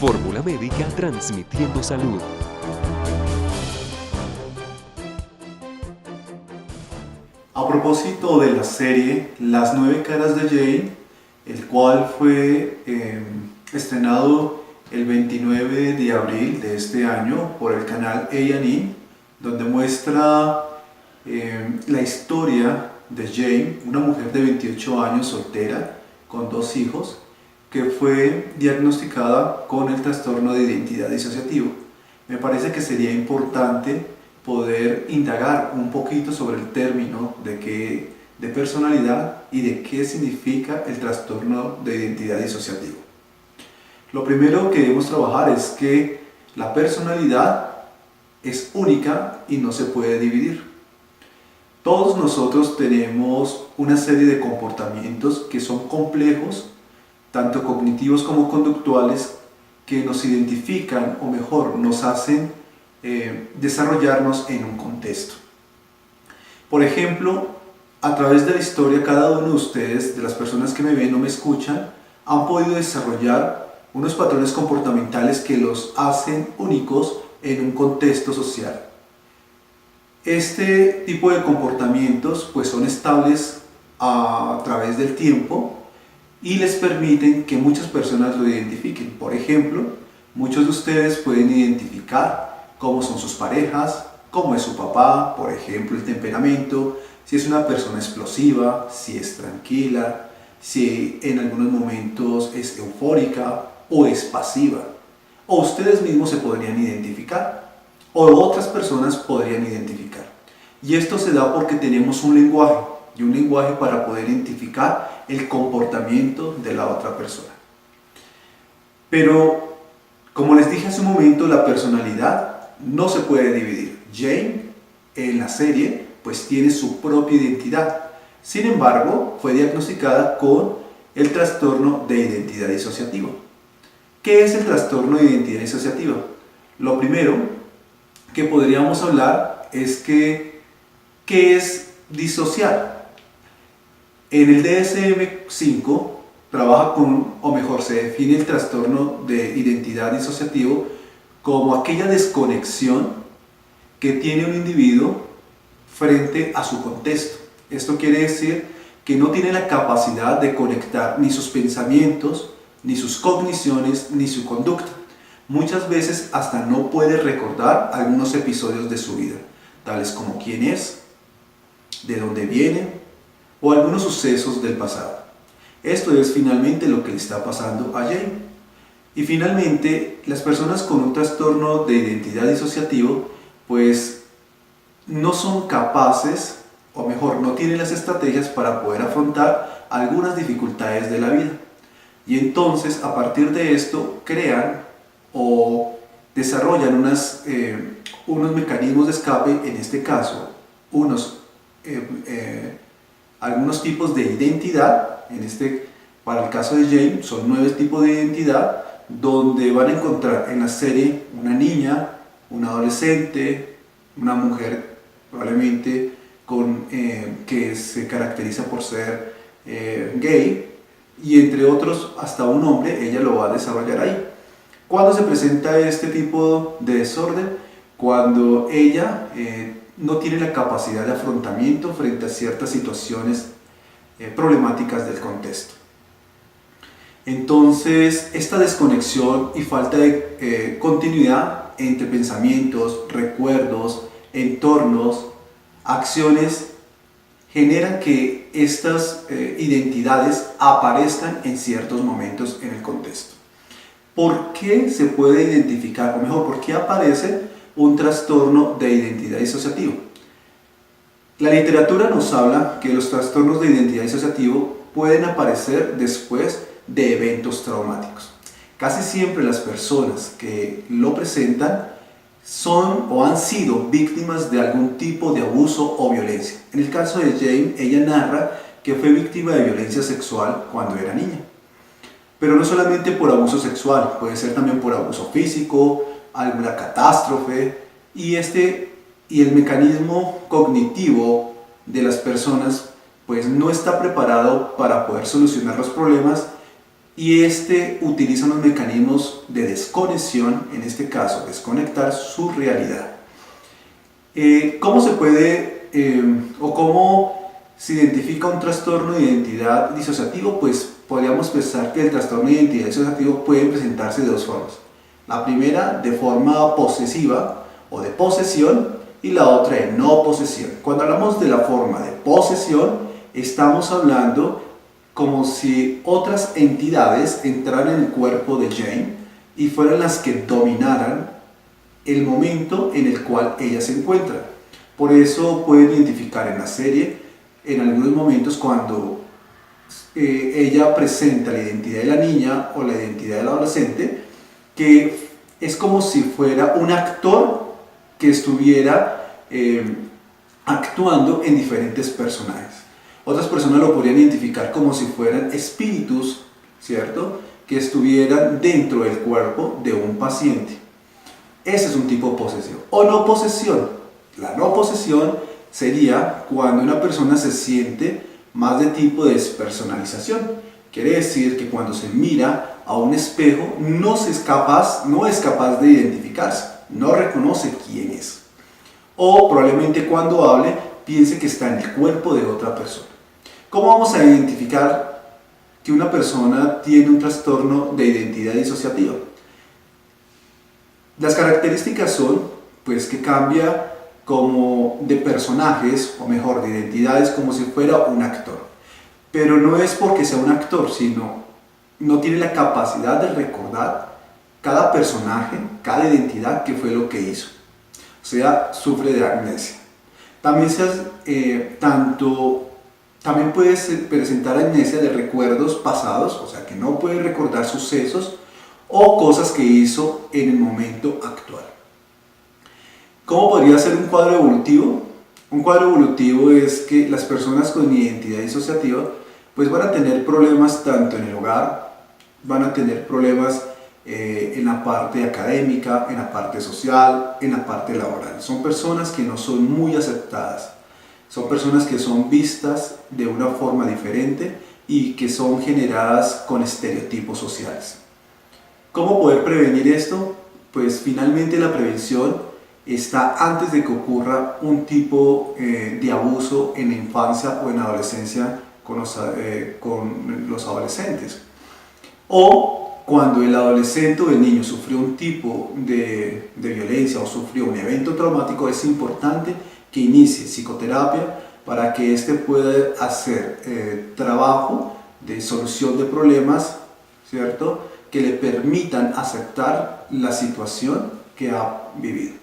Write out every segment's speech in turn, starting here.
Fórmula Médica transmitiendo salud. A propósito de la serie Las 9 caras de Jane, el cual fue estrenado el 29 de abril de este año por el canal A&E, donde muestra la historia de Jane, una mujer de 28 años soltera con 2 hijos, que fue diagnosticada con el trastorno de identidad disociativo. Me parece que sería importante poder indagar un poquito sobre el término de personalidad y de qué significa el trastorno de identidad disociativo. Lo primero que debemos trabajar es que la personalidad es única y no se puede dividir. Todos nosotros tenemos una serie de comportamientos que son complejos, tanto cognitivos como conductuales, que nos identifican, o mejor, nos hacen desarrollarnos en un contexto. Por ejemplo, a través de la historia, cada uno de ustedes, de las personas que me ven o me escuchan, han podido desarrollar unos patrones comportamentales que los hacen únicos en un contexto social. Este tipo de comportamientos pues son estables a través del tiempo y les permiten que muchas personas lo identifiquen. Por ejemplo, muchos de ustedes pueden identificar cómo son sus parejas, cómo es su papá, por ejemplo, el temperamento, si es una persona explosiva, si es tranquila, si en algunos momentos es eufórica o es pasiva. O ustedes mismos se podrían identificar, o otras personas podrían identificar. Y esto se da porque tenemos un lenguaje, y un lenguaje para poder identificar el comportamiento de la otra persona. Pero, como les dije hace un momento, la personalidad no se puede dividir. Jane, en la serie, pues tiene su propia identidad. Sin embargo, fue diagnosticada con el trastorno de identidad disociativa. ¿Qué es el trastorno de identidad disociativa? Lo primero que podríamos hablar es ¿qué es disociar? En el DSM-5 trabaja con, o mejor, se define el trastorno de identidad disociativo como aquella desconexión que tiene un individuo frente a su contexto. Esto quiere decir que no tiene la capacidad de conectar ni sus pensamientos, ni sus cogniciones, ni su conducta. Muchas veces hasta no puede recordar algunos episodios de su vida, tales como quién es, de dónde viene o algunos sucesos del pasado. Esto es finalmente lo que le está pasando a Jane. Y finalmente, las personas con un trastorno de identidad disociativo pues no son capaces, o mejor, no tienen las estrategias para poder afrontar algunas dificultades de la vida. Y entonces, a partir de esto, crean o desarrollan unos mecanismos de escape, en este caso, algunos tipos de identidad. Para el caso de Jane, son 9 tipos de identidad, donde van a encontrar en la serie una niña, un adolescente, una mujer probablemente que se caracteriza por ser gay, y entre otros hasta un hombre. Ella lo va a desarrollar ahí. ¿Cuándo se presenta este tipo de desorden? Cuando ella no tiene la capacidad de afrontamiento frente a ciertas situaciones problemáticas del contexto. Entonces, esta desconexión y falta de continuidad entre pensamientos, recuerdos, entornos, acciones, generan que estas identidades aparezcan en ciertos momentos en el contexto. ¿Por qué se puede identificar, o mejor, por qué aparece un trastorno de identidad disociativo? La literatura nos habla que los trastornos de identidad disociativo pueden aparecer después de eventos traumáticos. Casi siempre las personas que lo presentan son o han sido víctimas de algún tipo de abuso o violencia. En el caso de Jane, ella narra que fue víctima de violencia sexual cuando era niña. Pero no solamente por abuso sexual, puede ser también por abuso físico, alguna catástrofe, y el mecanismo cognitivo de las personas pues no está preparado para poder solucionar los problemas y este utiliza unos mecanismos de desconexión, en este caso desconectar su realidad. ¿Cómo se puede o cómo se identifica un trastorno de identidad disociativo? Pues podríamos pensar que el trastorno de identidad disociativo puede presentarse de dos formas. La primera de forma posesiva o de posesión y la otra de no posesión. Cuando hablamos de la forma de posesión, estamos hablando como si otras entidades entraran en el cuerpo de Jane y fueran las que dominaran el momento en el cual ella se encuentra. Por eso pueden identificar en la serie, en algunos momentos cuando ella presenta la identidad de la niña o la identidad del adolescente, que es como si fuera un actor que estuviera actuando en diferentes personajes. Otras personas lo podrían identificar como si fueran espíritus, ¿cierto?, que estuvieran dentro del cuerpo de un paciente. Ese es un tipo de posesión. O no posesión. La no posesión sería cuando una persona se siente más de tipo de despersonalización. Quiere decir que cuando se mira a un espejo no es capaz de identificarse, no reconoce quién es. O probablemente cuando hable piense que está en el cuerpo de otra persona. ¿Cómo vamos a identificar que una persona tiene un trastorno de identidad disociativa? Las características son pues que cambia como de personajes, o mejor, de identidades, como si fuera un actor. Pero no es porque sea un actor, sino no tiene la capacidad de recordar cada personaje, cada identidad que fue lo que hizo. O sea, sufre de amnesia. También puede presentar amnesia de recuerdos pasados, o sea que no puede recordar sucesos o cosas que hizo en el momento actual. ¿Cómo podría ser un cuadro evolutivo? Un cuadro evolutivo es que las personas con identidad disociativa pues van a tener problemas tanto en el hogar, van a tener problemas en la parte académica, en la parte social, en la parte laboral. Son personas que no son muy aceptadas, son personas que son vistas de una forma diferente y que son generadas con estereotipos sociales. ¿Cómo poder prevenir esto? Pues finalmente la prevención está antes de que ocurra un tipo de abuso en la infancia o en la adolescencia con los adolescentes. O cuando el adolescente o el niño sufrió un tipo de violencia o sufrió un evento traumático, es importante que inicie psicoterapia para que éste pueda hacer trabajo de solución de problemas, ¿cierto?, que le permitan aceptar la situación que ha vivido.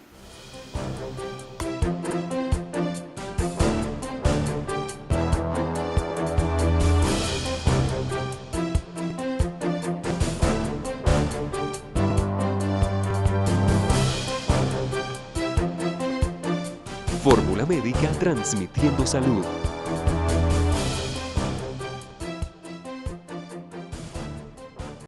Fórmula Médica transmitiendo salud.